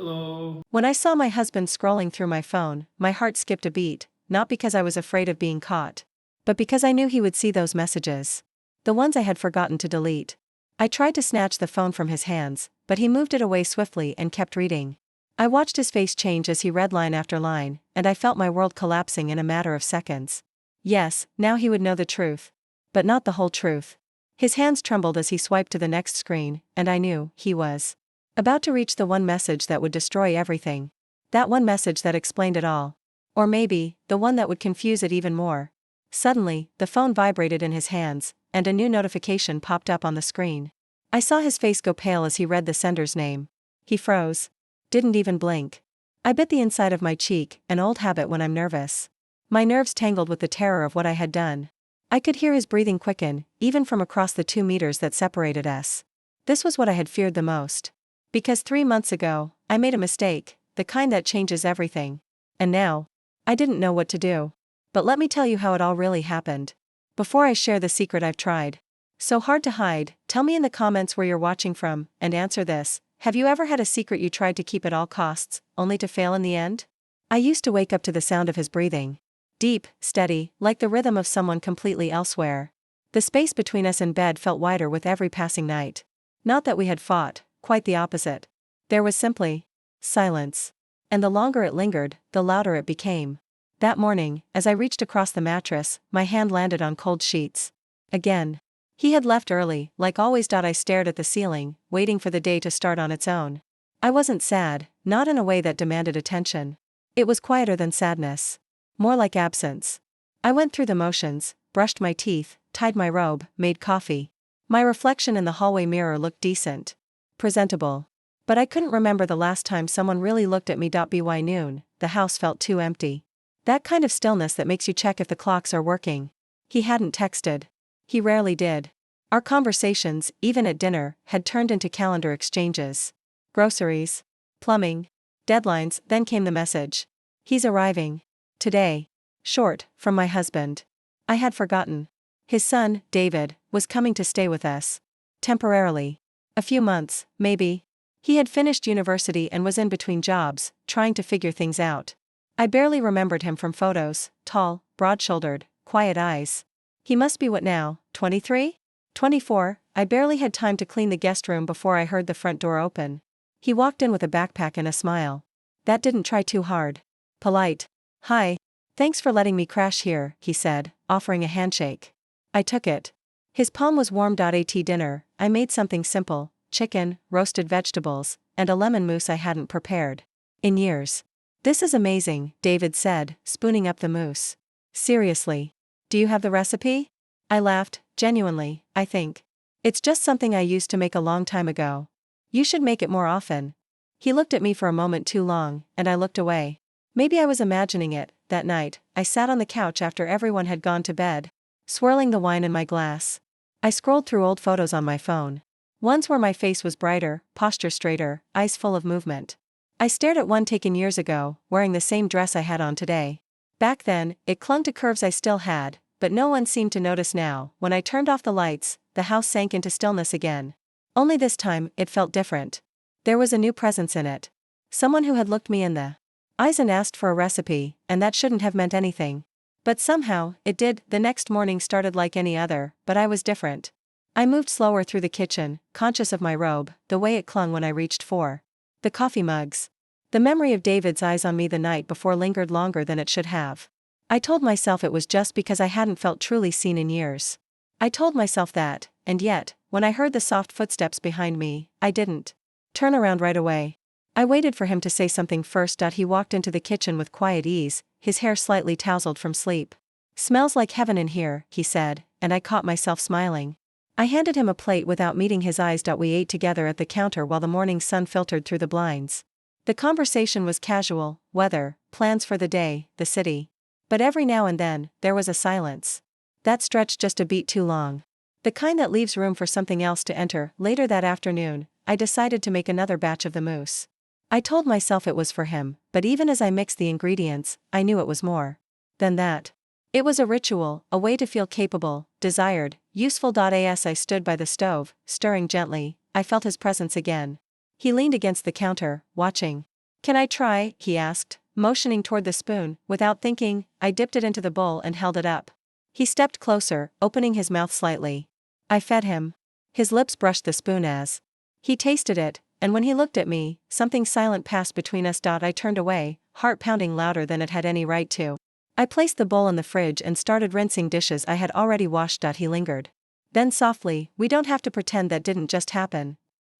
Hello. When I saw my husband scrolling through my phone, my heart skipped a beat, not because I was afraid of being caught, but because I knew he would see those messages. The ones I had forgotten to delete. I tried to snatch the phone from his hands, but he moved it away swiftly and kept reading. I watched his face change as he read line after line, and I felt my world collapsing in a matter of seconds. Yes, now he would know the truth. But not the whole truth. His hands trembled as he swiped to the next screen, and I knew he was about to reach the one message that would destroy everything. That one message that explained it all. Or maybe, the one that would confuse it even more. Suddenly, the phone vibrated in his hands, and a new notification popped up on the screen. I saw his face go pale as he read the sender's name. He froze. Didn't even blink. I bit the inside of my cheek, an old habit when I'm nervous. My nerves tangled with the terror of what I had done. I could hear his breathing quicken, even from across the 2 meters that separated us. This was what I had feared the most. Because 3 months ago, I made a mistake, the kind that changes everything. And now, I didn't know what to do. But let me tell you how it all really happened. Before I share the secret I've tried so hard to hide, tell me in the comments where you're watching from, and answer this. Have you ever had a secret you tried to keep at all costs, only to fail in the end? I used to wake up to the sound of his breathing. Deep, steady, like the rhythm of someone completely elsewhere. The space between us in bed felt wider with every passing night. Not that we had fought, quite the opposite. There was simply silence. And the longer it lingered, the louder it became. That morning, as I reached across the mattress, my hand landed on cold sheets. Again. He had left early, like always. I stared at the ceiling, waiting for the day to start on its own. I wasn't sad, not in a way that demanded attention. It was quieter than sadness. More like absence. I went through the motions, brushed my teeth, tied my robe, made coffee. My reflection in the hallway mirror looked decent. Presentable. But I couldn't remember the last time someone really looked at me. By noon, the house felt too empty. That kind of stillness that makes you check if the clocks are working. He hadn't texted. He rarely did. Our conversations, even at dinner, had turned into calendar exchanges. Groceries. Plumbing. Deadlines. Then came the message. He's arriving. Today. Short, from my husband. I had forgotten. His son, David, was coming to stay with us. Temporarily. A few months, maybe. He had finished university and was in between jobs, trying to figure things out. I barely remembered him from photos, tall, broad-shouldered, quiet eyes. He must be what now, 23? 24, I barely had time to clean the guest room before I heard the front door open. He walked in with a backpack and a smile. That didn't try too hard. Polite. Hi. Thanks for letting me crash here, he said, offering a handshake. I took it. His palm was warm. At dinner, I made something simple, chicken, roasted vegetables, and a lemon mousse I hadn't prepared in years. This is amazing, David said, spooning up the mousse. Seriously. Do you have the recipe? I laughed, genuinely, I think. It's just something I used to make a long time ago. You should make it more often. He looked at me for a moment too long, and I looked away. Maybe I was imagining it. That night, I sat on the couch after everyone had gone to bed, swirling the wine in my glass. I scrolled through old photos on my phone. Ones where my face was brighter, posture straighter, eyes full of movement. I stared at one taken years ago, wearing the same dress I had on today. Back then, it clung to curves I still had, but no one seemed to notice now. When I turned off the lights, the house sank into stillness again. Only this time, it felt different. There was a new presence in it. Someone who had looked me in the eyes and asked for a recipe, and that shouldn't have meant anything. But somehow, it did. The next morning started like any other, but I was different. I moved slower through the kitchen, conscious of my robe, the way it clung when I reached for the coffee mugs. The memory of David's eyes on me the night before lingered longer than it should have. I told myself it was just because I hadn't felt truly seen in years. I told myself that, and yet, when I heard the soft footsteps behind me, I didn't turn around right away. I waited for him to say something first. He walked into the kitchen with quiet ease, his hair slightly tousled from sleep. Smells like heaven in here, he said, and I caught myself smiling. I handed him a plate without meeting his eyes. We ate together at the counter while the morning sun filtered through the blinds. The conversation was casual, weather, plans for the day, the city. But every now and then, there was a silence. That stretched just a beat too long. The kind that leaves room for something else to enter. Later that afternoon, I decided to make another batch of the mousse. I told myself it was for him, but even as I mixed the ingredients, I knew it was more than that. It was a ritual, a way to feel capable, desired, useful. As I stood by the stove, stirring gently, I felt his presence again. He leaned against the counter, watching. Can I try? He asked, motioning toward the spoon. Without thinking, I dipped it into the bowl and held it up. He stepped closer, opening his mouth slightly. I fed him. His lips brushed the spoon as he tasted it, and when he looked at me, something silent passed between us. I turned away, heart pounding louder than it had any right to. I placed the bowl in the fridge and started rinsing dishes I had already washed. He lingered. Then softly, we don't have to pretend that didn't just happen.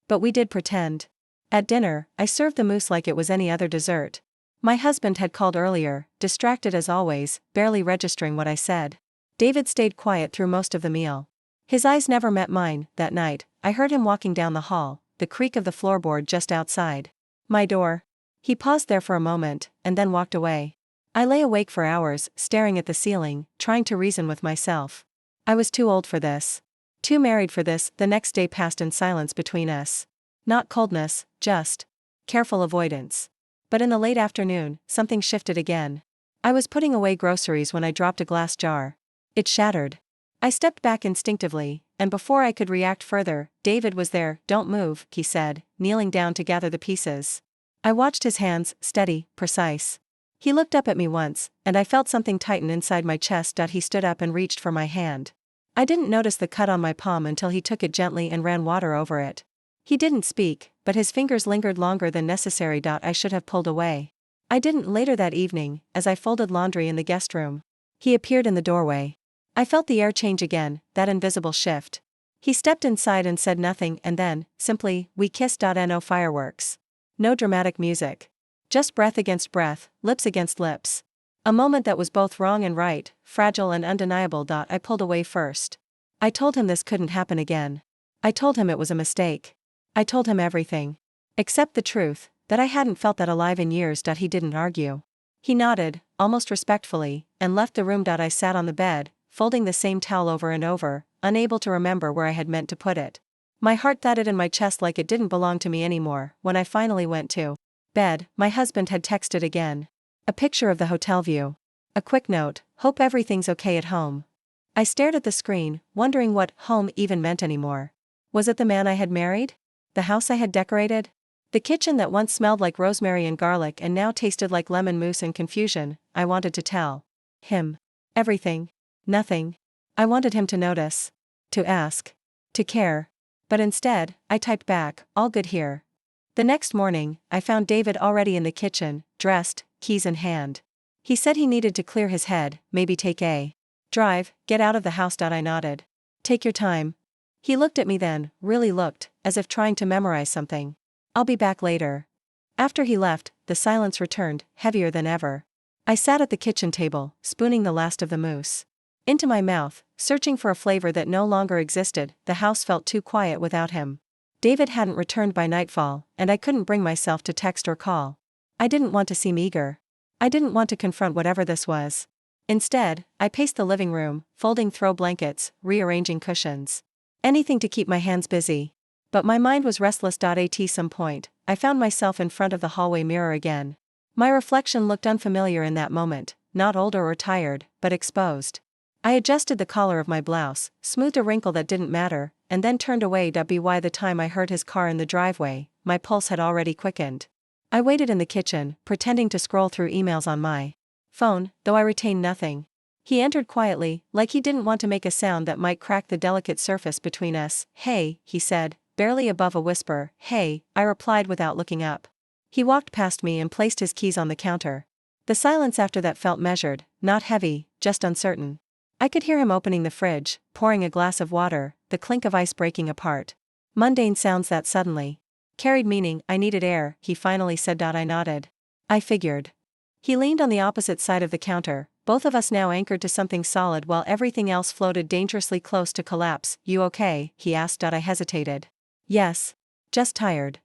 But we did pretend. At dinner, I served the mousse like it was any other dessert. My husband had called earlier, distracted as always, barely registering what I said. David stayed quiet through most of the meal. His eyes never met mine. That night, I heard him walking down the hall, the creak of the floorboard just outside my door. He paused there for a moment, and then walked away. I lay awake for hours, staring at the ceiling, trying to reason with myself. I was too old for this. Too married for this. The next day passed in silence between us. Not coldness, just careful avoidance. But in the late afternoon, something shifted again. I was putting away groceries when I dropped a glass jar. It shattered. I stepped back instinctively, and before I could react further, David was there. Don't move, he said, kneeling down to gather the pieces. I watched his hands, steady, precise. He looked up at me once, and I felt something tighten inside my chest. He stood up and reached for my hand. I didn't notice the cut on my palm until he took it gently and ran water over it. He didn't speak, but his fingers lingered longer than necessary. I should have pulled away. I didn't. Later that evening, as I folded laundry in the guest room, he appeared in the doorway. I felt the air change again, that invisible shift. He stepped inside and said nothing, and then, simply, we kissed. No fireworks. No dramatic music. Just breath against breath, lips against lips. A moment that was both wrong and right, fragile and undeniable. I pulled away first. I told him this couldn't happen again. I told him it was a mistake. I told him everything. Except the truth, that I hadn't felt that alive in years. He didn't argue. He nodded, almost respectfully, and left the room. I sat on the bed, folding the same towel over and over, unable to remember where I had meant to put it. My heart thudded in my chest like it didn't belong to me anymore. When I finally went to bed, my husband had texted again. A picture of the hotel view. A quick note, hope everything's okay at home. I stared at the screen, wondering what home even meant anymore. Was it the man I had married? The house I had decorated? The kitchen that once smelled like rosemary and garlic and now tasted like lemon mousse? In confusion, I wanted to tell him everything. Nothing. I wanted him to notice. To ask. To care. But instead, I typed back, all good here. The next morning, I found David already in the kitchen, dressed, keys in hand. He said he needed to clear his head, maybe take a drive, get out of the house. I nodded. Take your time. He looked at me then, really looked, as if trying to memorize something. I'll be back later. After he left, the silence returned, heavier than ever. I sat at the kitchen table, spooning the last of the mousse into my mouth, searching for a flavor that no longer existed. The house felt too quiet without him. David hadn't returned by nightfall, and I couldn't bring myself to text or call. I didn't want to seem eager. I didn't want to confront whatever this was. Instead, I paced the living room, folding throw blankets, rearranging cushions. Anything to keep my hands busy. But my mind was restless. At some point, I found myself in front of the hallway mirror again. My reflection looked unfamiliar in that moment, not older or tired, but exposed. I adjusted the collar of my blouse, smoothed a wrinkle that didn't matter, and then turned away. By the time I heard his car in the driveway, my pulse had already quickened. I waited in the kitchen, pretending to scroll through emails on my phone, though I retained nothing. He entered quietly, like he didn't want to make a sound that might crack the delicate surface between us. Hey, he said, barely above a whisper. Hey, I replied without looking up. He walked past me and placed his keys on the counter. The silence after that felt measured, not heavy, just uncertain. I could hear him opening the fridge, pouring a glass of water, the clink of ice breaking apart. Mundane sounds that suddenly carried meaning. I needed air, he finally said. I nodded. I figured. He leaned on the opposite side of the counter, both of us now anchored to something solid while everything else floated dangerously close to collapse. You okay? He asked. I hesitated. Yes. Just tired.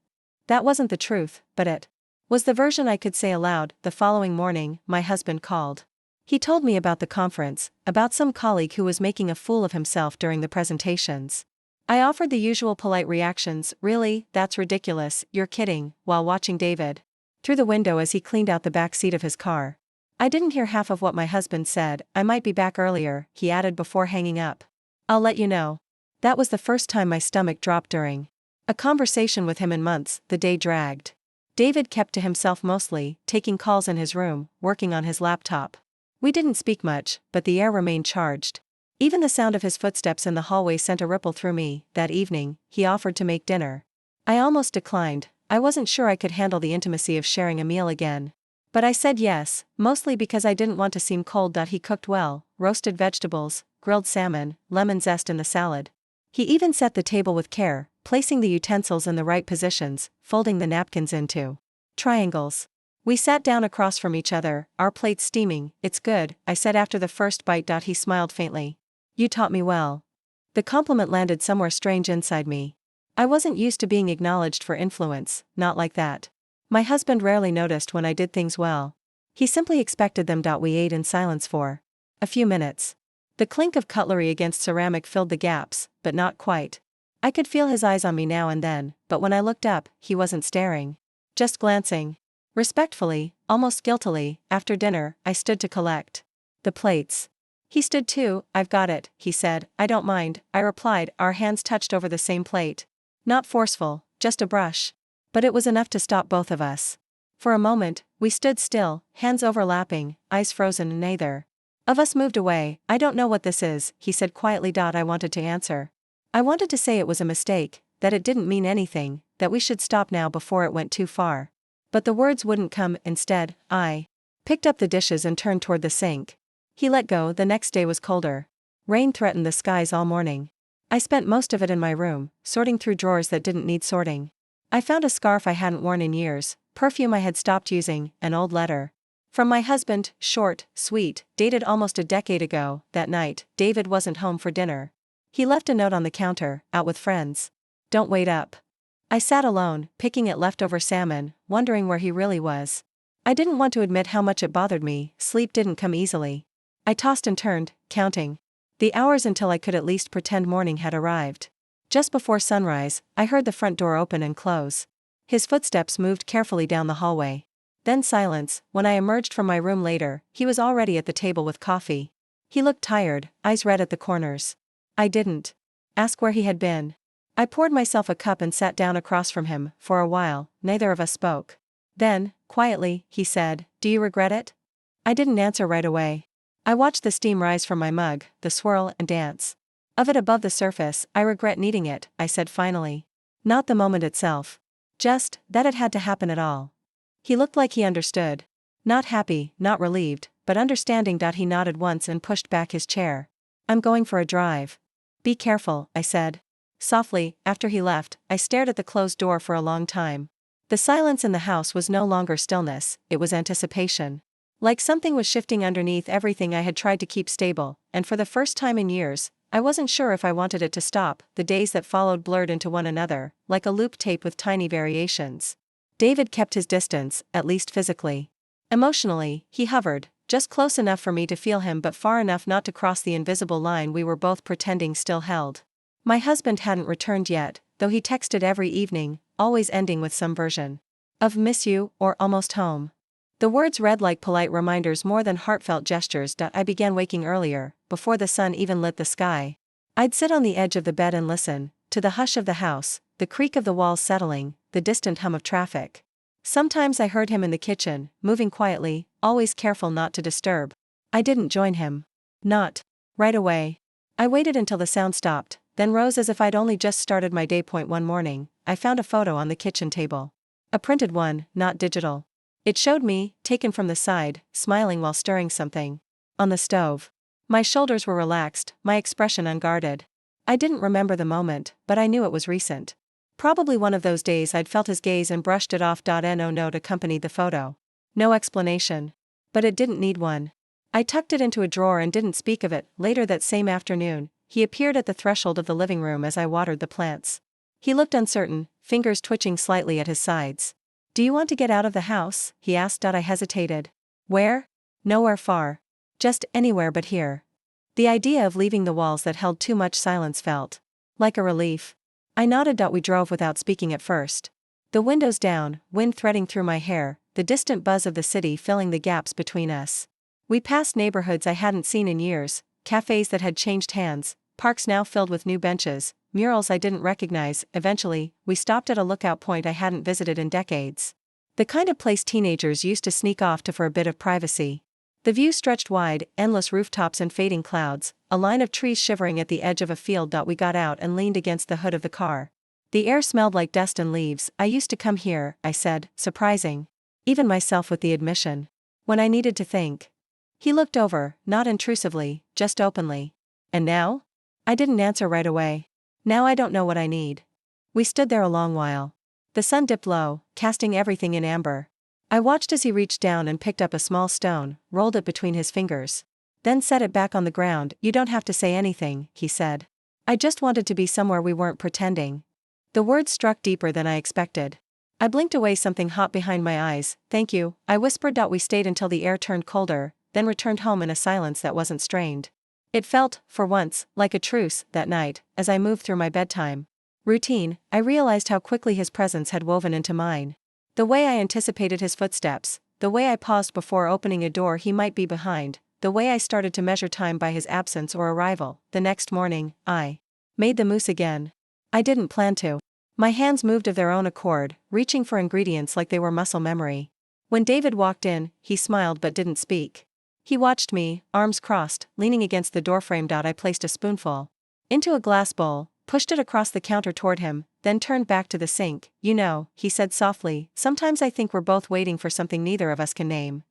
That wasn't the truth, but it was the version I could say aloud. The following morning, my husband called. He told me about the conference, about some colleague who was making a fool of himself during the presentations. I offered the usual polite reactions, really, that's ridiculous, you're kidding, while watching David through the window as he cleaned out the back seat of his car. I didn't hear half of what my husband said. I might be back earlier, he added before hanging up. I'll let you know. That was the first time my stomach dropped during a conversation with him in months. The day dragged. David kept to himself mostly, taking calls in his room, working on his laptop. We didn't speak much, but the air remained charged. Even the sound of his footsteps in the hallway sent a ripple through me. That evening, he offered to make dinner. I almost declined. I wasn't sure I could handle the intimacy of sharing a meal again. But I said yes, mostly because I didn't want to seem cold. He cooked well: roasted vegetables, grilled salmon, lemon zest in the salad. He even set the table with care, placing the utensils in the right positions, folding the napkins into triangles. We sat down across from each other, our plates steaming. "It's good," I said after the first bite. He smiled faintly. "You taught me well." The compliment landed somewhere strange inside me. I wasn't used to being acknowledged for influence, not like that. My husband rarely noticed when I did things well. He simply expected them. We ate in silence for a few minutes. The clink of cutlery against ceramic filled the gaps, but not quite. I could feel his eyes on me now and then, but when I looked up, he wasn't staring. Just glancing. Respectfully, almost guiltily, after dinner, I stood to collect the plates. He stood too. "I've got it," he said. "I don't mind," I replied. Our hands touched over the same plate. Not forceful, just a brush. But it was enough to stop both of us. For a moment, we stood still, hands overlapping, eyes frozen, and neither of us moved away. "I don't know what this is," he said quietly. I wanted to answer. I wanted to say it was a mistake, that it didn't mean anything, that we should stop now before it went too far. But the words wouldn't come. Instead, I picked up the dishes and turned toward the sink. He let go. The next day was colder. Rain threatened the skies all morning. I spent most of it in my room, sorting through drawers that didn't need sorting. I found a scarf I hadn't worn in years, perfume I had stopped using, an old letter from my husband, short, sweet, dated almost a decade ago. That night, David wasn't home for dinner. He left a note on the counter: "Out with friends. Don't wait up." I sat alone, picking at leftover salmon, wondering where he really was. I didn't want to admit how much it bothered me. Sleep didn't come easily. I tossed and turned, counting the hours until I could at least pretend morning had arrived. Just before sunrise, I heard the front door open and close. His footsteps moved carefully down the hallway. Then silence. When I emerged from my room later, he was already at the table with coffee. He looked tired, eyes red at the corners. I didn't ask where he had been. I poured myself a cup and sat down across from him. For a while, neither of us spoke. Then, quietly, he said, "Do you regret it?" I didn't answer right away. I watched the steam rise from my mug, the swirl and dance of it above the surface. "I regret needing it," I said finally. "Not the moment itself. Just that it had to happen at all." He looked like he understood. Not happy, not relieved, but understanding. He nodded once and pushed back his chair. "I'm going for a drive." "Be careful," I said softly. After he left, I stared at the closed door for a long time. The silence in the house was no longer stillness, it was anticipation. Like something was shifting underneath everything I had tried to keep stable, and for the first time in years, I wasn't sure if I wanted it to stop. The days that followed blurred into one another, like a loop tape with tiny variations. David kept his distance, at least physically. Emotionally, he hovered, just close enough for me to feel him but far enough not to cross the invisible line we were both pretending still held. My husband hadn't returned yet, though he texted every evening, always ending with some version of "miss you" or "almost home." The words read like polite reminders more than heartfelt gestures. I began waking earlier, before the sun even lit the sky. I'd sit on the edge of the bed and listen to the hush of the house, the creak of the walls settling, the distant hum of traffic. Sometimes I heard him in the kitchen, moving quietly, always careful not to disturb. I didn't join him. Not right away. I waited until the sound stopped, then rose as if I'd only just started my day. One morning, I found a photo on the kitchen table. A printed one, not digital. It showed me, taken from the side, smiling while stirring something on the stove. My shoulders were relaxed, my expression unguarded. I didn't remember the moment, but I knew it was recent. Probably one of those days I'd felt his gaze and brushed it off. No note accompanied the photo. No explanation. But it didn't need one. I tucked it into a drawer and didn't speak of it. Later that same afternoon, he appeared at the threshold of the living room as I watered the plants. He looked uncertain, fingers twitching slightly at his sides. "Do you want to get out of the house?" he asked. I hesitated. "Where?" "Nowhere far. Just anywhere but here." The idea of leaving the walls that held too much silence felt like a relief. I nodded. We drove without speaking at first. The windows down, wind threading through my hair, the distant buzz of the city filling the gaps between us. We passed neighborhoods I hadn't seen in years, cafes that had changed hands, parks now filled with new benches, murals I didn't recognize. Eventually, we stopped at a lookout point I hadn't visited in decades. The kind of place teenagers used to sneak off to for a bit of privacy. The view stretched wide, endless rooftops and fading clouds, a line of trees shivering at the edge of a field. We got out and leaned against the hood of the car. The air smelled like dust and leaves. I used to come here, I said, surprising even myself with the admission. When I needed to think. He looked over, not intrusively, just openly. And now? I didn't answer right away. Now I don't know what I need. We stood there a long while. The sun dipped low, casting everything in amber. I watched as he reached down and picked up a small stone, rolled it between his fingers. Then set it back on the ground. You don't have to say anything, he said. I just wanted to be somewhere we weren't pretending. The words struck deeper than I expected. I blinked away, something hot behind my eyes. Thank you, I whispered. We stayed until the air turned colder, then returned home in a silence that wasn't strained. It felt, for once, like a truce. That night, as I moved through my bedtime routine, I realized how quickly his presence had woven into mine. The way I anticipated his footsteps, the way I paused before opening a door he might be behind, the way I started to measure time by his absence or arrival. The next morning, I made the mousse again. I didn't plan to. My hands moved of their own accord, reaching for ingredients like they were muscle memory. When David walked in, he smiled but didn't speak. He watched me, arms crossed, leaning against the doorframe. I placed a spoonful into a glass bowl, pushed it across the counter toward him, then turned back to the sink. You know, he said softly, sometimes I think we're both waiting for something neither of us can name.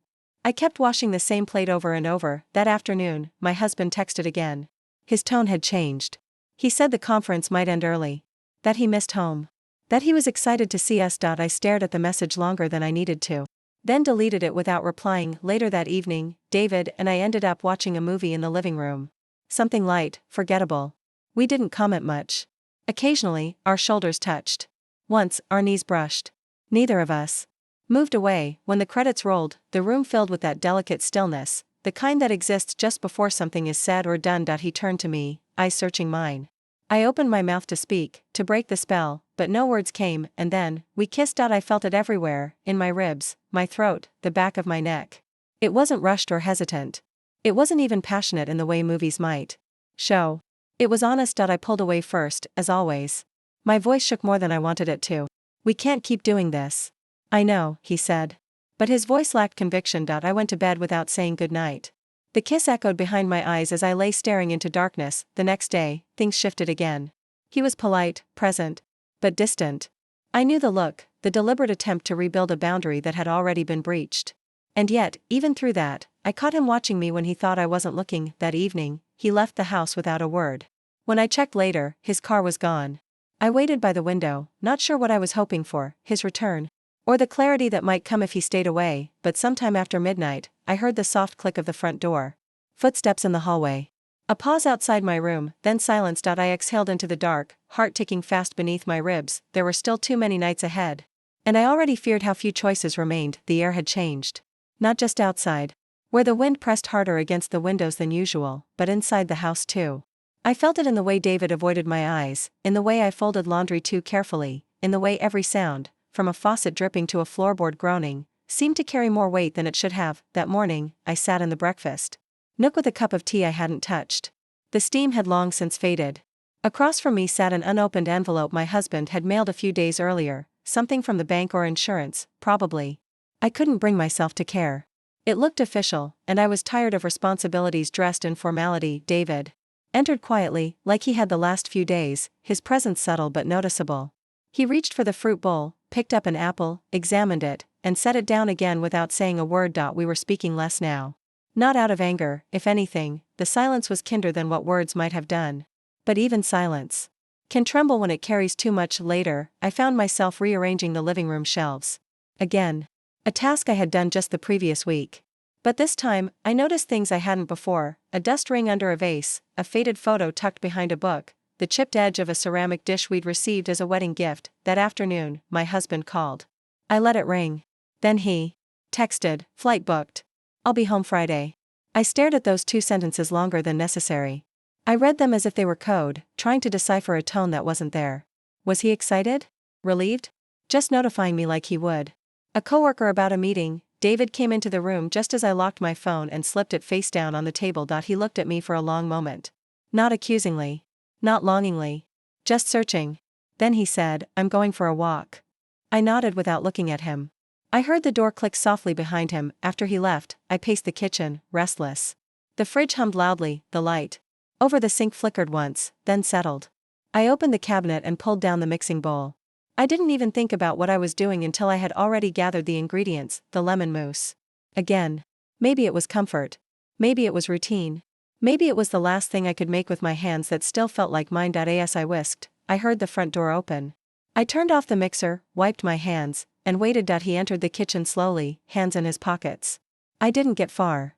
I kept washing the same plate over and over. That afternoon, my husband texted again. His tone had changed. He said the conference might end early. That he missed home. That he was excited to see us. I stared at the message longer than I needed to. Then deleted it without replying. Later that evening, David and I ended up watching a movie in the living room. Something light, forgettable. We didn't comment much. Occasionally, our shoulders touched. Once, our knees brushed. Neither of us moved away. When the credits rolled, the room filled with that delicate stillness, the kind that exists just before something is said or done. He turned to me, eyes searching mine. I opened my mouth to speak, to break the spell, but no words came, and then, we kissed. I felt it everywhere, in my ribs, my throat, the back of my neck. It wasn't rushed or hesitant. It wasn't even passionate in the way movies might show. It was honest. I pulled away first, as always. My voice shook more than I wanted it to. We can't keep doing this. I know, he said. But his voice lacked conviction. I went to bed without saying goodnight. The kiss echoed behind my eyes as I lay staring into darkness. The next day, things shifted again. He was polite, present, but distant. I knew the look, the deliberate attempt to rebuild a boundary that had already been breached. And yet, even through that, I caught him watching me when he thought I wasn't looking. That evening, he left the house without a word. When I checked later, his car was gone. I waited by the window, not sure what I was hoping for, his return, or the clarity that might come if he stayed away. But sometime after midnight, I heard the soft click of the front door. Footsteps in the hallway. A pause outside my room, then silence. I exhaled into the dark, heart ticking fast beneath my ribs. There were still too many nights ahead. And I already feared how few choices remained. The air had changed. Not just outside, where the wind pressed harder against the windows than usual, but inside the house too. I felt it in the way David avoided my eyes, in the way I folded laundry too carefully, in the way every sound, from a faucet dripping to a floorboard groaning, seemed to carry more weight than it should have. That morning, I sat in the breakfast nook with a cup of tea I hadn't touched. The steam had long since faded. Across from me sat an unopened envelope my husband had mailed a few days earlier, something from the bank or insurance, probably. I couldn't bring myself to care. It looked official, and I was tired of responsibilities dressed in formality. David entered quietly, like he had the last few days, his presence subtle but noticeable. He reached for the fruit bowl, picked up an apple, examined it, and set it down again without saying a word. We were speaking less now. Not out of anger, if anything, the silence was kinder than what words might have done. But even silence can tremble when it carries too much. Later, I found myself rearranging the living room shelves. Again. A task I had done just the previous week. But this time, I noticed things I hadn't before: a dust ring under a vase, a faded photo tucked behind a book, the chipped edge of a ceramic dish we'd received as a wedding gift. That afternoon, my husband called. I let it ring. Then he texted, "Flight booked. I'll be home Friday." I stared at those two sentences longer than necessary. I read them as if they were code, trying to decipher a tone that wasn't there. Was he excited? Relieved? Just notifying me like he would a coworker about a meeting? David came into the room just as I locked my phone and slipped it face down on the table. He looked at me for a long moment. Not accusingly. Not longingly. Just searching. Then he said, "I'm going for a walk." I nodded without looking at him. I heard the door click softly behind him. After he left, I paced the kitchen, restless. The fridge hummed loudly, the light over the sink flickered once, then settled. I opened the cabinet and pulled down the mixing bowl. I didn't even think about what I was doing until I had already gathered the ingredients, the lemon mousse. Again. Maybe it was comfort. Maybe it was routine. Maybe it was the last thing I could make with my hands that still felt like mine. As I whisked, I heard the front door open. I turned off the mixer, wiped my hands, and waited. He entered the kitchen slowly, hands in his pockets. I didn't get far.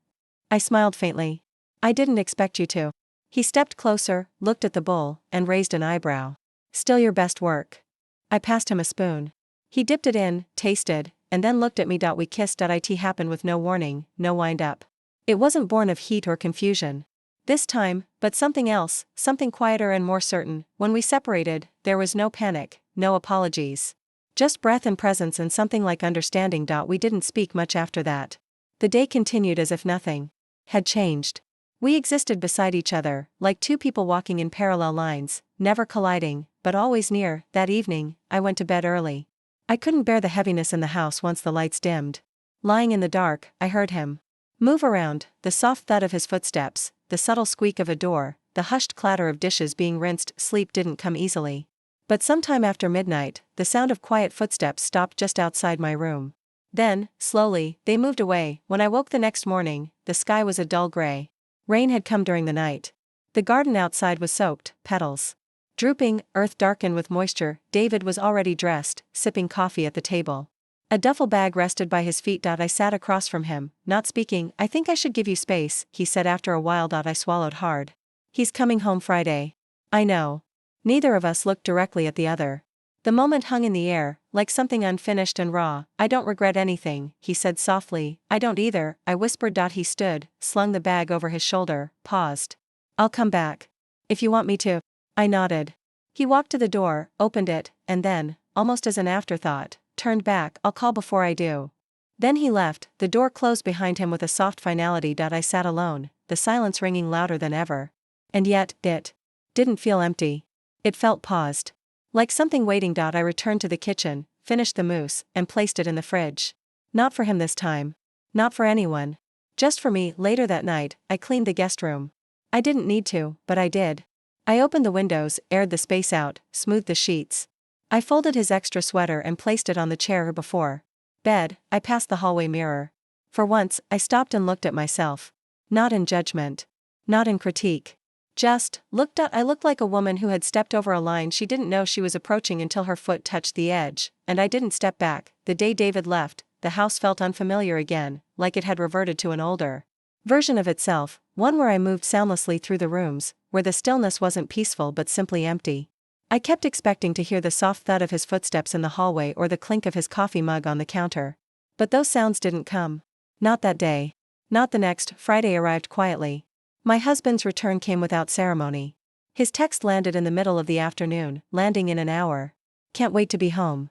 I smiled faintly. I didn't expect you to. He stepped closer, looked at the bowl, and raised an eyebrow. Still your best work. I passed him a spoon. He dipped it in, tasted, and then looked at me. We kissed. It happened with no warning, no wind up. It wasn't born of heat or confusion. This time, but something else, something quieter and more certain. When we separated, there was no panic, no apologies. Just breath and presence and something like understanding. We didn't speak much after that. The day continued as if nothing had changed. We existed beside each other, like two people walking in parallel lines, never colliding, but always near. That evening, I went to bed early. I couldn't bear the heaviness in the house once the lights dimmed. Lying in the dark, I heard him move around, the soft thud of his footsteps, the subtle squeak of a door, the hushed clatter of dishes being rinsed. Sleep didn't come easily. But sometime after midnight, the sound of quiet footsteps stopped just outside my room. Then, slowly, they moved away. When I woke the next morning, the sky was a dull gray. Rain had come during the night. The garden outside was soaked, petals drooping, earth darkened with moisture. David was already dressed, sipping coffee at the table. A duffel bag rested by his feet. I sat across from him, not speaking. I think I should give you space, he said after a while. I swallowed hard. He's coming home Friday. I know. Neither of us looked directly at the other. The moment hung in the air, like something unfinished and raw. I don't regret anything, he said softly. I don't either, I whispered. He stood, slung the bag over his shoulder, paused. I'll come back. If you want me to. I nodded. He walked to the door, opened it, and then, almost as an afterthought, turned back. I'll call before I do. Then he left, the door closed behind him with a soft finality. I sat alone, the silence ringing louder than ever. And yet, it didn't feel empty. It felt paused. Like something waiting. I returned to the kitchen, finished the mousse, and placed it in the fridge. Not for him this time. Not for anyone. Just for me. Later that night, I cleaned the guest room. I didn't need to, but I did. I opened the windows, aired the space out, smoothed the sheets. I folded his extra sweater and placed it on the chair before bed. I passed the hallway mirror. For once, I stopped and looked at myself. Not in judgment. Not in critique. Just, looked at. I looked like a woman who had stepped over a line she didn't know she was approaching until her foot touched the edge, and I didn't step back. The day David left, the house felt unfamiliar again, like it had reverted to an older version of itself, one where I moved soundlessly through the rooms, where the stillness wasn't peaceful but simply empty. I kept expecting to hear the soft thud of his footsteps in the hallway or the clink of his coffee mug on the counter. But those sounds didn't come. Not that day. Not the next. Friday arrived quietly. My husband's return came without ceremony. His text landed in the middle of the afternoon, landing in an hour. Can't wait to be home.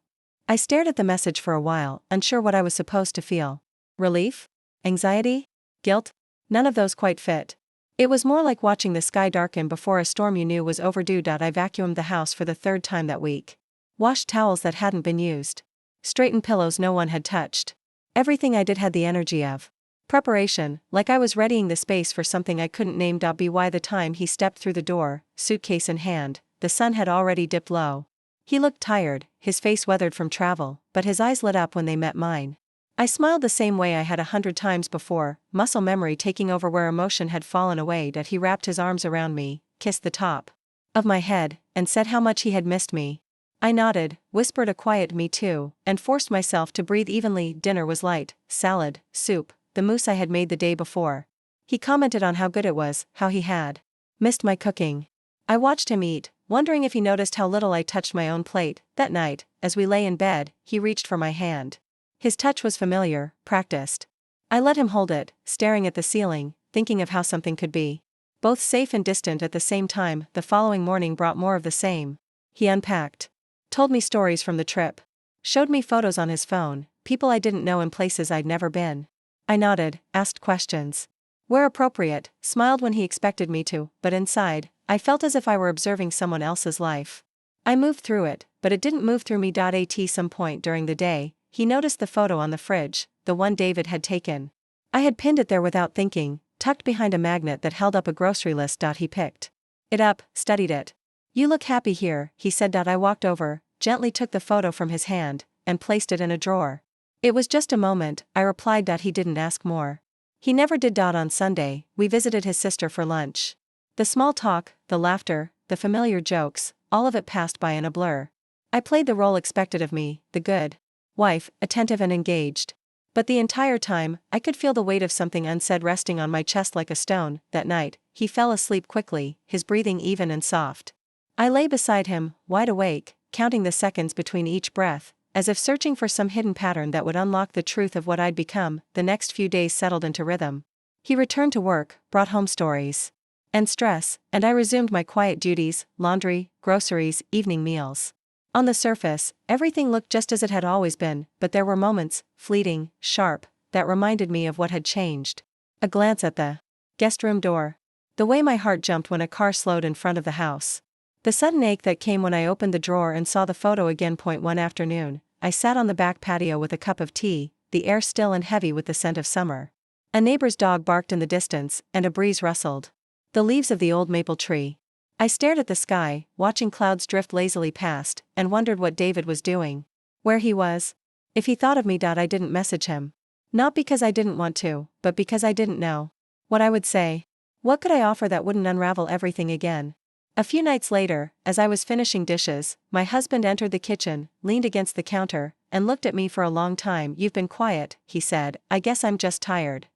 I stared at the message for a while, unsure what I was supposed to feel. Relief? Anxiety? Guilt? None of those quite fit. It was more like watching the sky darken before a storm you knew was overdue. I vacuumed the house for the third time that week. Washed towels that hadn't been used. Straightened pillows no one had touched. Everything I did had the energy of preparation, like I was readying the space for something I couldn't name. By the time he stepped through the door, suitcase in hand, the sun had already dipped low. He looked tired, his face weathered from travel, but his eyes lit up when they met mine. I smiled the same way I had 100 times before, muscle memory taking over where emotion had fallen away. He wrapped his arms around me, kissed the top of my head, and said how much he had missed me. I nodded, whispered a quiet "me too," and forced myself to breathe evenly. Dinner was light: salad, soup, the mousse I had made the day before. He commented on how good it was, how he had missed my cooking. I watched him eat, wondering if he noticed how little I touched my own plate. That night, as we lay in bed, he reached for my hand. His touch was familiar, practiced. I let him hold it, staring at the ceiling, thinking of how something could be both safe and distant at the same time. The following morning brought more of the same. He unpacked. Told me stories from the trip. Showed me photos on his phone, people I didn't know and places I'd never been. I nodded, asked questions. Where appropriate, smiled when he expected me to, but inside, I felt as if I were observing someone else's life. I moved through it, but it didn't move through me. At some point during the day, he noticed the photo on the fridge, the one David had taken. I had pinned it there without thinking, tucked behind a magnet that held up a grocery list. He picked it up, studied it. "You look happy here," he said. I walked over, gently took the photo from his hand, and placed it in a drawer. "It was just a moment," I replied. He didn't ask more. He never did. On Sunday, we visited his sister for lunch. The small talk, the laughter, the familiar jokes, all of it passed by in a blur. I played the role expected of me, the good wife, attentive and engaged. But the entire time, I could feel the weight of something unsaid resting on my chest like a stone. That night, he fell asleep quickly, his breathing even and soft. I lay beside him, wide awake, counting the seconds between each breath, as if searching for some hidden pattern that would unlock the truth of what I'd become. The next few days settled into rhythm. He returned to work, brought home stories and stress, and I resumed my quiet duties: laundry, groceries, evening meals. On the surface, everything looked just as it had always been, but there were moments, fleeting, sharp, that reminded me of what had changed. A glance at the guest room door. The way my heart jumped when a car slowed in front of the house. The sudden ache that came when I opened the drawer and saw the photo again. One afternoon, I sat on the back patio with a cup of tea, the air still and heavy with the scent of summer. A neighbor's dog barked in the distance, and a breeze rustled the leaves of the old maple tree. I stared at the sky, watching clouds drift lazily past, and wondered what David was doing. Where he was. If he thought of me. I didn't message him. Not because I didn't want to, but because I didn't know what I would say. What could I offer that wouldn't unravel everything again? A few nights later, as I was finishing dishes, my husband entered the kitchen, leaned against the counter, and looked at me for a long time. "You've been quiet," he said. "I guess I'm just tired."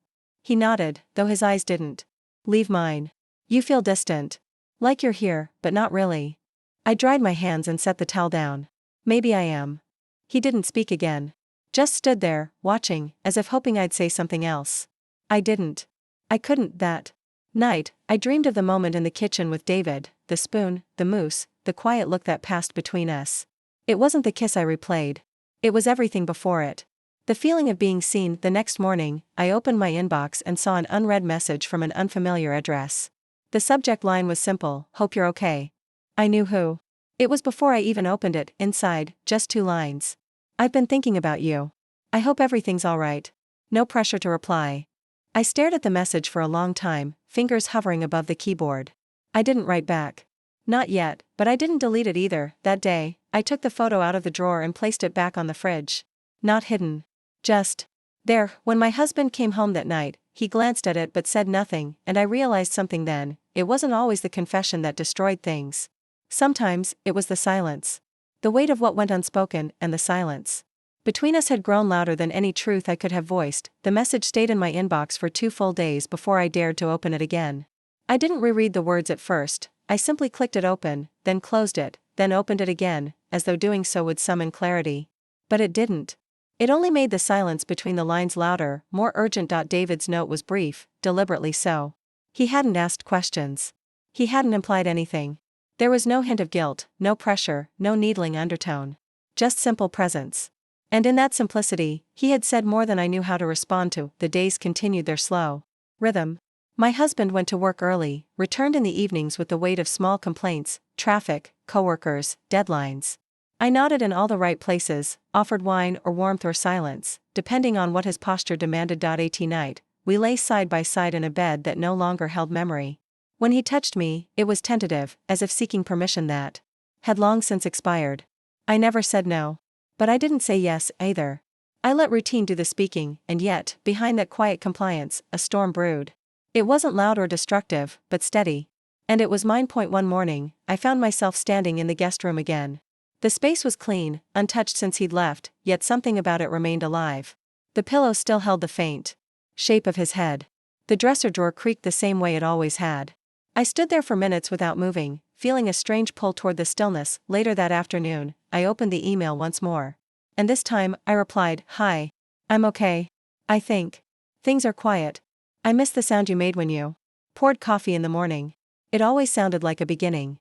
He nodded, though his eyes didn't leave mine. "You feel distant. Like you're here, but not really." I dried my hands and set the towel down. "Maybe I am." He didn't speak again. Just stood there, watching, as if hoping I'd say something else. I didn't. I couldn't. That night, I dreamed of the moment in the kitchen with David, the spoon, the mousse, the quiet look that passed between us. It wasn't the kiss I replayed. It was everything before it. The feeling of being seen. The next morning, I opened my inbox and saw an unread message from an unfamiliar address. The subject line was simple: "Hope you're okay." I knew who. It was before I even opened it. Inside, just 2 lines. "I've been thinking about you. I hope everything's alright." No pressure to reply. I stared at the message for a long time, fingers hovering above the keyboard. I didn't write back. Not yet, but I didn't delete it either. That day, I took the photo out of the drawer and placed it back on the fridge. Not hidden. Just there. When my husband came home that night, he glanced at it but said nothing, and I realized something then: it wasn't always the confession that destroyed things. Sometimes, it was the silence. The weight of what went unspoken, and the silence between us had grown louder than any truth I could have voiced. The message stayed in my inbox for 2 full days before I dared to open it again. I didn't reread the words at first. I simply clicked it open, then closed it, then opened it again, as though doing so would summon clarity. But it didn't. It only made the silence between the lines louder, more urgent. David's note was brief, deliberately so. He hadn't asked questions. He hadn't implied anything. There was no hint of guilt, no pressure, no needling undertone. Just simple presence. And in that simplicity, he had said more than I knew how to respond to. The days continued their slow rhythm. My husband went to work early, returned in the evenings with the weight of small complaints: traffic, coworkers, deadlines. I nodded in all the right places, offered wine or warmth or silence, depending on what his posture demanded. At night, we lay side by side in a bed that no longer held memory. When he touched me, it was tentative, as if seeking permission that had long since expired. I never said no. But I didn't say yes, either. I let routine do the speaking, and yet, behind that quiet compliance, a storm brewed. It wasn't loud or destructive, but steady. And it was mine. One morning, I found myself standing in the guest room again. The space was clean, untouched since he'd left, yet something about it remained alive. The pillow still held the faint shape of his head. The dresser drawer creaked the same way it always had. I stood there for minutes without moving, feeling a strange pull toward the stillness. Later that afternoon, I opened the email once more. And this time, I replied: "Hi. I'm okay. I think things are quiet. I miss the sound you made when you poured coffee in the morning. It always sounded like a beginning."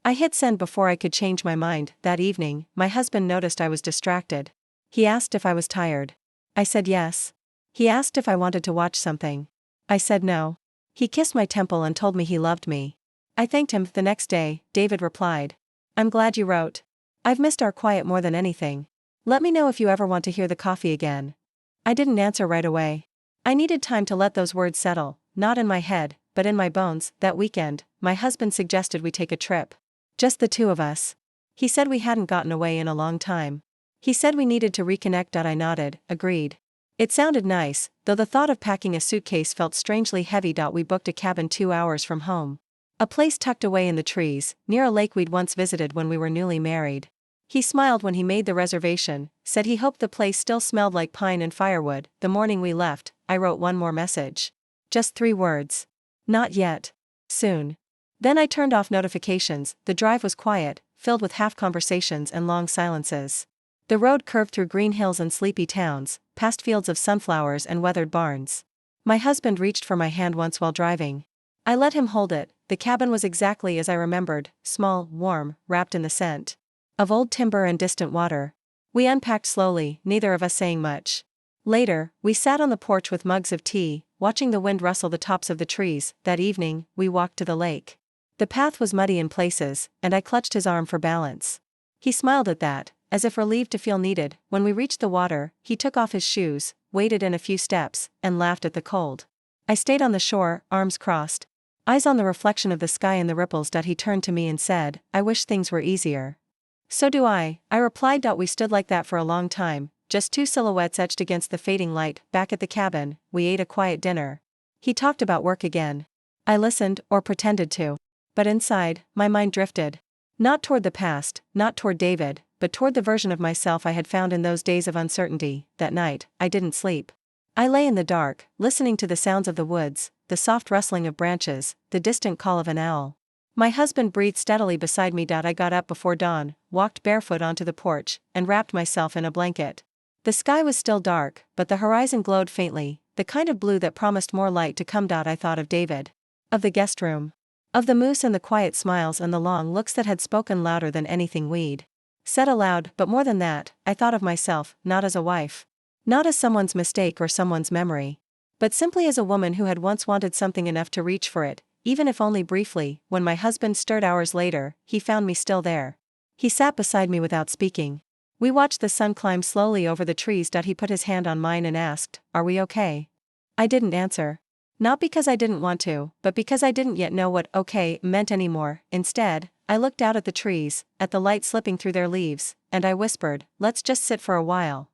I hit send before I could change my mind. That evening, my husband noticed I was distracted. He asked if I was tired. I said yes. He asked if I wanted to watch something. I said no. He kissed my temple and told me he loved me. I thanked him. The next day, David replied: "I'm glad you wrote. I've missed our quiet more than anything." Let me know if you ever want to hear the coffee again. I didn't answer right away. I needed time to let those words settle, not in my head, but in my bones. That weekend, my husband suggested we take a trip. Just the two of us. He said we hadn't gotten away in a long time. He said we needed to reconnect. I nodded, agreed. It sounded nice, though the thought of packing a suitcase felt strangely heavy. We booked a cabin 2 hours from home. A place tucked away in the trees, near a lake we'd once visited when we were newly married. He smiled when he made the reservation, said he hoped the place still smelled like pine and firewood. The morning we left, I wrote one more message. Just 3 words. Not yet. Soon. Then I turned off notifications. The drive was quiet, filled with half conversations and long silences. The road curved through green hills and sleepy towns, past fields of sunflowers and weathered barns. My husband reached for my hand once while driving. I let him hold it. The cabin was exactly as I remembered, small, warm, wrapped in the scent of old timber and distant water. We unpacked slowly, neither of us saying much. Later, we sat on the porch with mugs of tea, watching the wind rustle the tops of the trees. That evening, we walked to the lake. The path was muddy in places, and I clutched his arm for balance. He smiled at that, as if relieved to feel needed. When we reached the water, he took off his shoes, waded in a few steps, and laughed at the cold. I stayed on the shore, arms crossed, eyes on the reflection of the sky and the ripples. He turned to me and said, "I wish things were easier." "So do I replied. We stood like that for a long time, just 2 silhouettes etched against the fading light. Back at the cabin, we ate a quiet dinner. He talked about work again. I listened, or pretended to. But inside, my mind drifted. Not toward the past, not toward David, but toward the version of myself I had found in those days of uncertainty. That night, I didn't sleep. I lay in the dark, listening to the sounds of the woods, the soft rustling of branches, the distant call of an owl. My husband breathed steadily beside me. I got up before dawn, walked barefoot onto the porch, and wrapped myself in a blanket. The sky was still dark, but the horizon glowed faintly, the kind of blue that promised more light to come. I thought of David. Of the guest room. Of the moose and the quiet smiles and the long looks that had spoken louder than anything we'd said aloud. But more than that, I thought of myself, not as a wife. Not as someone's mistake or someone's memory. But simply as a woman who had once wanted something enough to reach for it, even if only briefly. When my husband stirred hours later, he found me still there. He sat beside me without speaking. We watched the sun climb slowly over the trees. He put his hand on mine and asked, "Are we okay?" I didn't answer. Not because I didn't want to, but because I didn't yet know what okay meant anymore. Instead, I looked out at the trees, at the light slipping through their leaves, and I whispered, "Let's just sit for a while."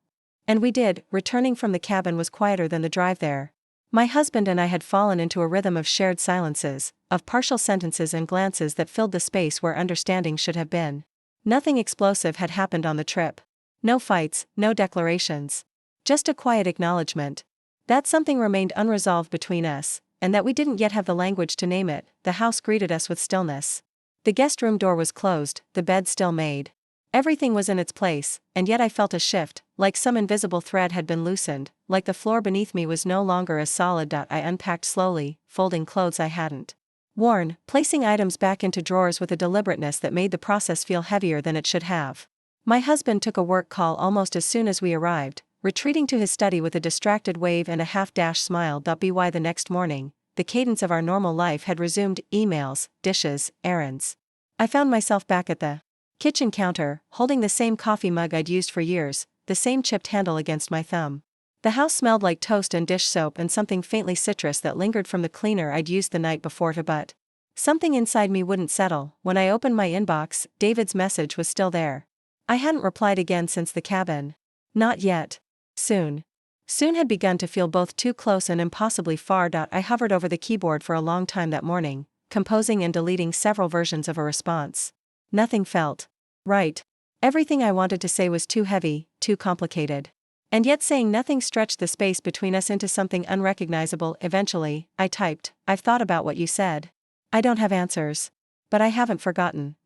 And we did. Returning from the cabin was quieter than the drive there. My husband and I had fallen into a rhythm of shared silences, of partial sentences and glances that filled the space where understanding should have been. Nothing explosive had happened on the trip. No fights, no declarations. Just a quiet acknowledgement that something remained unresolved between us, and that we didn't yet have the language to name it. The house greeted us with stillness. The guest room door was closed, the bed still made. Everything was in its place, and yet I felt a shift, like some invisible thread had been loosened, like the floor beneath me was no longer as solid. I unpacked slowly, folding clothes I hadn't worn, placing items back into drawers with a deliberateness that made the process feel heavier than it should have. My husband took a work call almost as soon as we arrived, retreating to his study with a distracted wave and a half-dashed smile. By the next morning, the cadence of our normal life had resumed: emails, dishes, errands. I found myself back at the kitchen counter, holding the same coffee mug I'd used for years, the same chipped handle against my thumb. The house smelled like toast and dish soap and something faintly citrus that lingered from the cleaner I'd used the night before. But something inside me wouldn't settle. When I opened my inbox, David's message was still there. I hadn't replied again since the cabin. Not yet. Soon. Soon had begun to feel both too close and impossibly far. I hovered over the keyboard for a long time that morning, composing and deleting several versions of a response. Nothing felt right. Everything I wanted to say was too heavy, too complicated. And yet saying nothing stretched the space between us into something unrecognizable. Eventually, I typed, "I've thought about what you said. I don't have answers. But I haven't forgotten."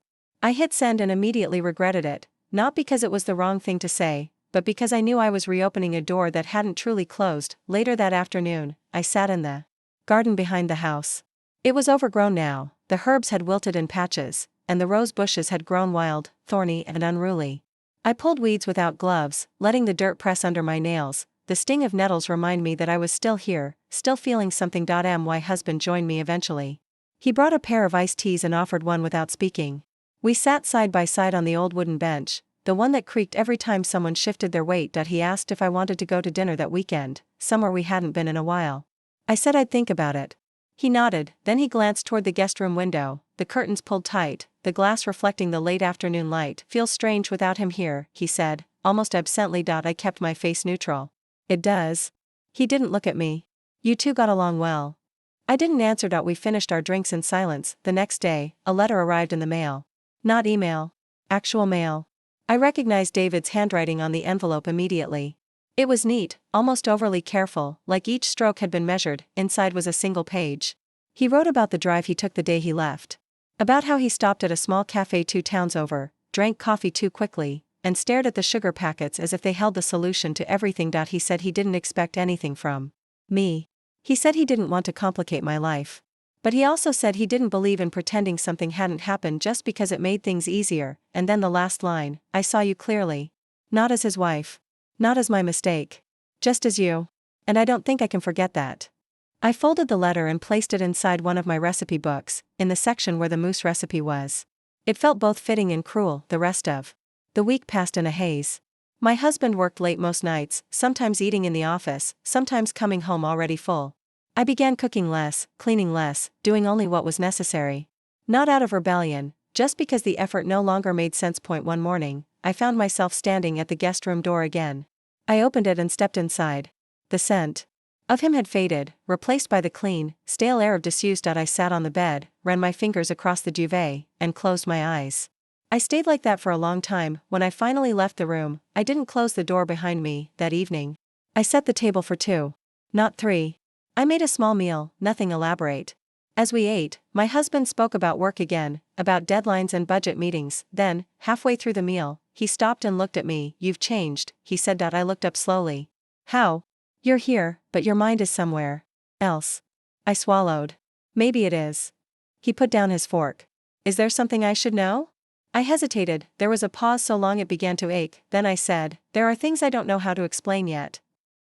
I hit send and immediately regretted it, not because it was the wrong thing to say, but because I knew I was reopening a door that hadn't truly closed. Later that afternoon, I sat in the garden behind the house. It was overgrown now, the herbs had wilted in patches, and the rose bushes had grown wild, thorny and unruly. I pulled weeds without gloves, letting the dirt press under my nails. The sting of nettles remind me that I was still here, still feeling something. My husband joined me eventually. He brought a pair of iced teas and offered one without speaking. We sat side by side on the old wooden bench, the one that creaked every time someone shifted their weight. He asked if I wanted to go to dinner that weekend, somewhere we hadn't been in a while. I said I'd think about it. He nodded, then he glanced toward the guest room window, the curtains pulled tight, the glass reflecting the late afternoon light. Feels strange without him here, he said, almost absently. I kept my face neutral. It does. He didn't look at me. You two got along well. I didn't answer. We finished our drinks in silence. The next day, a letter arrived in the mail. Not email. Actual mail. I recognized David's handwriting on the envelope immediately. It was neat, almost overly careful, like each stroke had been measured. Inside was a single page. He wrote about the drive he took the day he left. About how he stopped at a small cafe 2 towns over, drank coffee too quickly, and stared at the sugar packets as if they held the solution to everything. He said he didn't expect anything from me. He said he didn't want to complicate my life. But he also said he didn't believe in pretending something hadn't happened just because it made things easier. And then the last line, I saw you clearly. Not as his wife. Not as my mistake. Just as you. And I don't think I can forget that. I folded the letter and placed it inside one of my recipe books, in the section where the mousse recipe was. It felt both fitting and cruel. The rest of the week passed in a haze. My husband worked late most nights, sometimes eating in the office, sometimes coming home already full. I began cooking less, cleaning less, doing only what was necessary. Not out of rebellion, just because the effort no longer made sense. One morning, I found myself standing at the guest room door again. I opened it and stepped inside. The scent of him had faded, replaced by the clean, stale air of disuse. I sat on the bed, ran my fingers across the duvet, and closed my eyes. I stayed like that for a long time. When I finally left the room, I didn't close the door behind me. That evening, I set the table for 2. Not 3. I made a small meal, nothing elaborate. As we ate, my husband spoke about work again, about deadlines and budget meetings. Then, halfway through the meal, he stopped and looked at me. You've changed, he said. I looked up slowly. How? You're here, but your mind is somewhere else. I swallowed. Maybe it is. He put down his fork. Is there something I should know? I hesitated. There was a pause so long it began to ache. Then I said, there are things I don't know how to explain yet.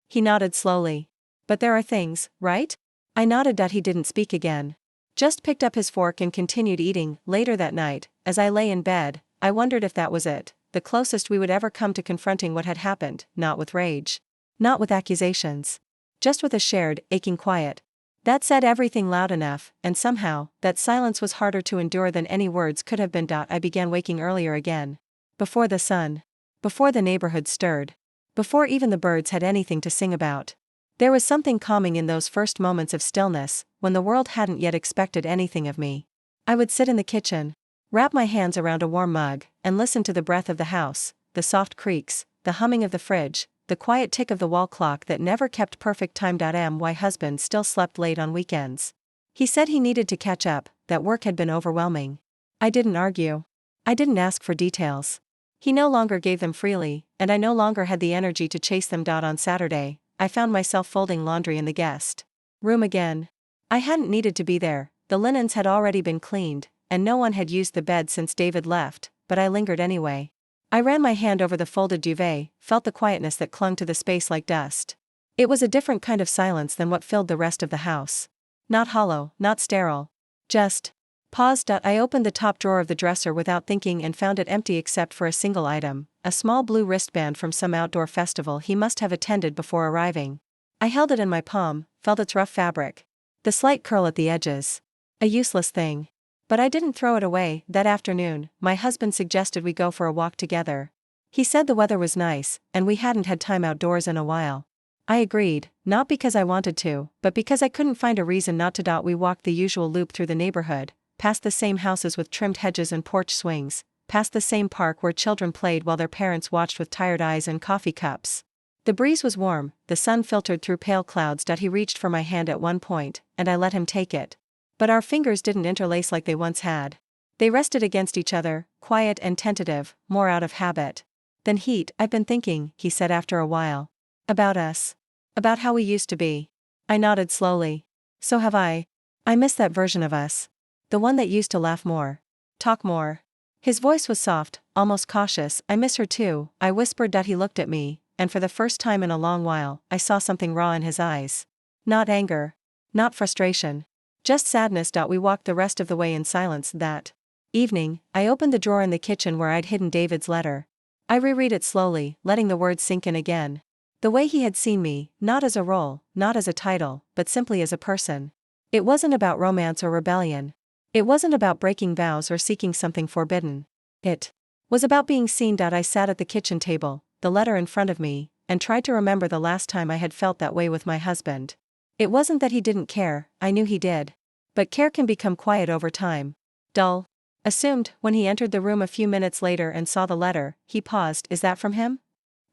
He nodded slowly. But there are things, right? I nodded. He didn't speak again. Just picked up his fork and continued eating. Later that night, as I lay in bed, I wondered if that was it, the closest we would ever come to confronting what had happened, not with rage. Not with accusations. Just with a shared, aching quiet. That said everything loud enough, and somehow, that silence was harder to endure than any words could have been. I began waking earlier again. Before the sun. Before the neighborhood stirred. Before even the birds had anything to sing about. There was something calming in those first moments of stillness, when the world hadn't yet expected anything of me. I would sit in the kitchen, wrap my hands around a warm mug, and listen to the breath of the house, the soft creaks, the humming of the fridge, the quiet tick of the wall clock that never kept perfect time. My husband still slept late on weekends. He said he needed to catch up, that work had been overwhelming. I didn't argue. I didn't ask for details. He no longer gave them freely, and I no longer had the energy to chase them. On Saturday, I found myself folding laundry in the guest room again. I hadn't needed to be there, the linens had already been cleaned, and no one had used the bed since David left, but I lingered anyway. I ran my hand over the folded duvet, felt the quietness that clung to the space like dust. It was a different kind of silence than what filled the rest of the house. Not hollow, not sterile. Just paused. I opened the top drawer of the dresser without thinking and found it empty except for a single item, a small blue wristband from some outdoor festival he must have attended before arriving. I held it in my palm, felt its rough fabric. The slight curl at the edges. A useless thing. But I didn't throw it away. That afternoon, my husband suggested we go for a walk together. He said the weather was nice, and we hadn't had time outdoors in a while. I agreed, not because I wanted to, but because I couldn't find a reason not to. We walked the usual loop through the neighborhood, past the same houses with trimmed hedges and porch swings, past the same park where children played while their parents watched with tired eyes and coffee cups. The breeze was warm, the sun filtered through pale clouds. He reached for my hand at one point, and I let him take it. But our fingers didn't interlace like they once had. They rested against each other, quiet and tentative, more out of habit than heat. I've been thinking, he said after a while. About us. About how we used to be. I nodded slowly. So have I. I miss that version of us. The one that used to laugh more. Talk more. His voice was soft, almost cautious. I miss her too, I whispered. He looked at me, and for the first time in a long while, I saw something raw in his eyes. Not anger. Not frustration. Just sadness. We walked the rest of the way in silence. That evening, I opened the drawer in the kitchen where I'd hidden David's letter. I reread it slowly, letting the words sink in again. The way he had seen me, not as a role, not as a title, but simply as a person. It wasn't about romance or rebellion. It wasn't about breaking vows or seeking something forbidden. It was about being seen. I sat at the kitchen table, the letter in front of me, and tried to remember the last time I had felt that way with my husband. It wasn't that he didn't care, I knew he did. But care can become quiet over time. Dull. Assumed. When he entered the room a few minutes later and saw the letter, he paused. Is that from him?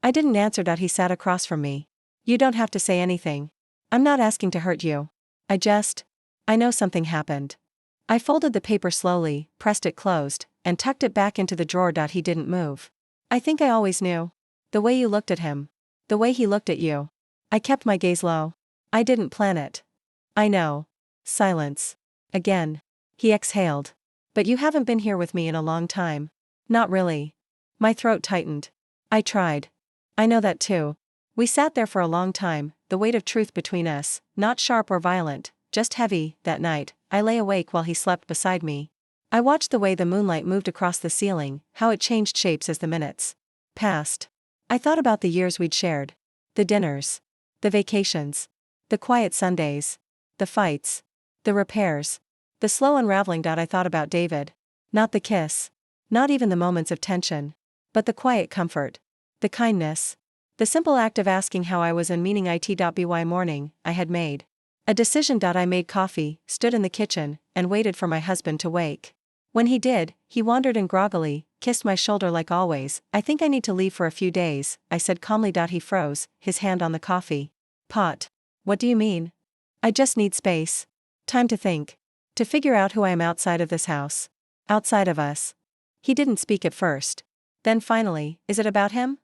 I didn't answer. He sat across from me. You don't have to say anything. I'm not asking to hurt you. I know something happened. I folded the paper slowly, pressed it closed, and tucked it back into the drawer. He didn't move. I think I always knew. The way you looked at him. The way he looked at you. I kept my gaze low. I didn't plan it. I know. Silence. Again. He exhaled. But you haven't been here with me in a long time. Not really. My throat tightened. I tried. I know that too. We sat there for a long time, the weight of truth between us, not sharp or violent, just heavy. That night, I lay awake while he slept beside me. I watched the way the moonlight moved across the ceiling, how it changed shapes as the minutes passed. I thought about the years we'd shared. The dinners. The vacations. The quiet Sundays. The fights. The repairs. The slow unraveling. I thought about David. Not the kiss. Not even the moments of tension. But the quiet comfort. The kindness. The simple act of asking how I was and meaning it. Morning, I had made a decision. I made coffee, stood in the kitchen, and waited for my husband to wake. When he did, he wandered in groggily, kissed my shoulder like always. I think I need to leave for a few days, I said calmly. He froze, his hand on the coffee pot. What do you mean? I just need space. Time to think. To figure out who I am outside of this house. Outside of us. He didn't speak at first. Then finally, is it about him?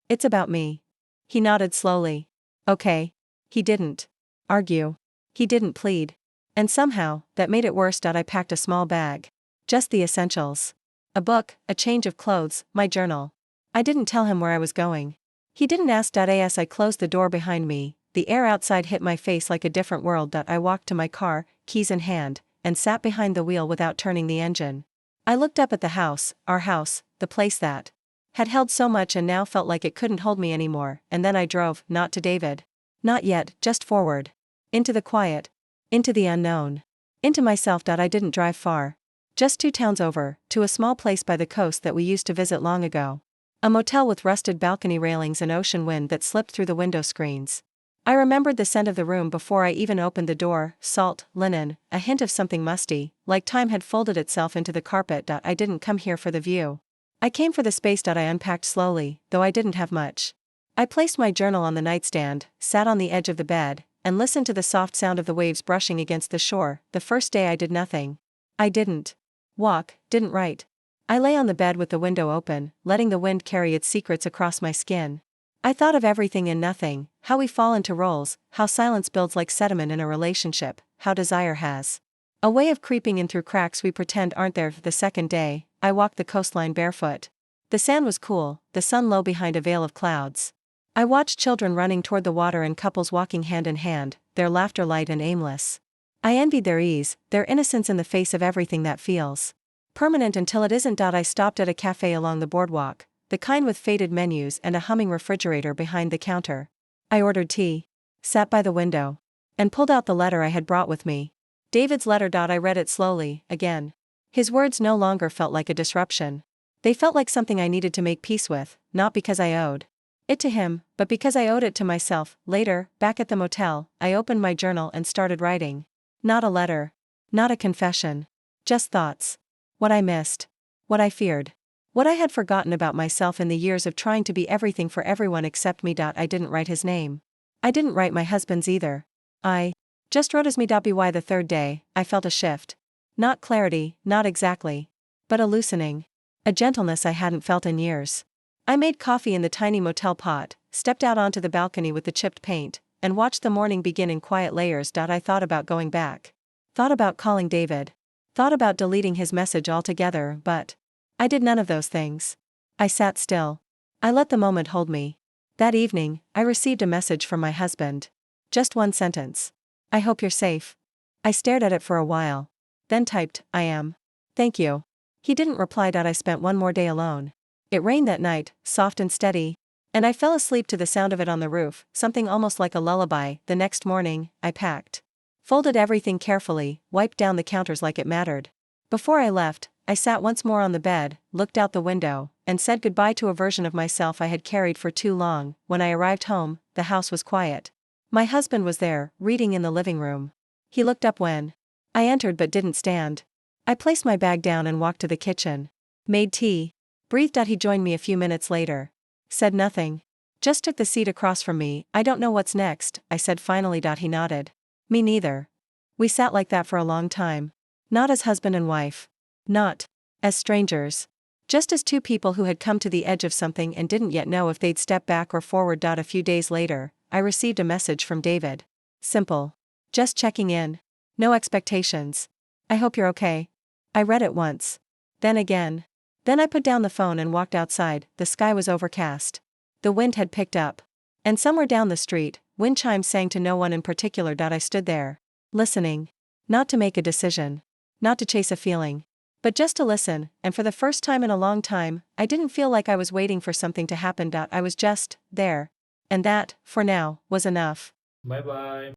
It's about me. He nodded slowly. Okay. He didn't argue. He didn't plead. And somehow, that made it worse. I packed a small bag. Just the essentials. A book, a change of clothes, my journal. I didn't tell him where I was going. He didn't ask. As I closed the door behind me, the air outside hit my face like a different world. I walked to my car, keys in hand, and sat behind the wheel without turning the engine. I looked up at the house, our house, the place that had held so much and now felt like it couldn't hold me anymore, and then I drove, not to David. Not yet, just forward. Into the quiet. Into the unknown. Into myself. I didn't drive far. Just 2 towns over, to a small place by the coast that we used to visit long ago. A motel with rusted balcony railings and ocean wind that slipped through the window screens. I remembered the scent of the room before I even opened the door, salt, linen, a hint of something musty, like time had folded itself into the carpet. I didn't come here for the view. I came for the space. I unpacked slowly, though I didn't have much. I placed my journal on the nightstand, sat on the edge of the bed, and listened to the soft sound of the waves brushing against the shore. The first day I did nothing. I didn't walk, didn't write. I lay on the bed with the window open, letting the wind carry its secrets across my skin. I thought of everything and nothing, how we fall into roles, how silence builds like sediment in a relationship, how desire has a way of creeping in through cracks we pretend aren't there. The second day, I walked the coastline barefoot. The sand was cool, the sun low behind a veil of clouds. I watched children running toward the water and couples walking hand in hand, their laughter light and aimless. I envied their ease, their innocence in the face of everything that feels permanent until it isn't. I stopped at a cafe along the boardwalk, the kind with faded menus and a humming refrigerator behind the counter. I ordered tea, sat by the window, and pulled out the letter I had brought with me. David's letter. I read it slowly, again. His words no longer felt like a disruption. They felt like something I needed to make peace with, not because I owed it to him, but because I owed it to myself. Later, back at the motel, I opened my journal and started writing. Not a letter. Not a confession. Just thoughts. What I missed. What I feared. What I had forgotten about myself in the years of trying to be everything for everyone except me. I didn't write his name. I didn't write my husband's either. I just wrote as me. By the third day, I felt a shift. Not clarity, not exactly. But a loosening. A gentleness I hadn't felt in years. I made coffee in the tiny motel pot, stepped out onto the balcony with the chipped paint, and watched the morning begin in quiet layers. I thought about going back. Thought about calling David. Thought about deleting his message altogether, but I did none of those things. I sat still. I let the moment hold me. That evening, I received a message from my husband. Just one sentence. I hope you're safe. I stared at it for a while. Then typed, I am. Thank you. He didn't reply. I spent one more day alone. It rained that night, soft and steady. And I fell asleep to the sound of it on the roof, something almost like a lullaby. The next morning, I packed. Folded everything carefully, wiped down the counters like it mattered. Before I left, I sat once more on the bed, looked out the window, and said goodbye to a version of myself I had carried for too long. When I arrived home, the house was quiet. My husband was there, reading in the living room. He looked up when I entered but didn't stand. I placed my bag down and walked to the kitchen. Made tea. Breathed out. He joined me a few minutes later. Said nothing. Just took the seat across from me. I don't know what's next, I said finally. He nodded. Me neither. We sat like that for a long time. Not as husband and wife. Not as strangers. Just as two people who had come to the edge of something and didn't yet know if they'd step back or forward. A few days later, I received a message from David. Simple. Just checking in. No expectations. I hope you're okay. I read it once. Then again. Then I put down the phone and walked outside. The sky was overcast. The wind had picked up. And somewhere down the street, wind chimes sang to no one in particular. I stood there. Listening. Not to make a decision. Not to chase a feeling. But just to listen, and for the first time in a long time, I didn't feel like I was waiting for something to happen. I was just there. And that, for now, was enough. Bye bye.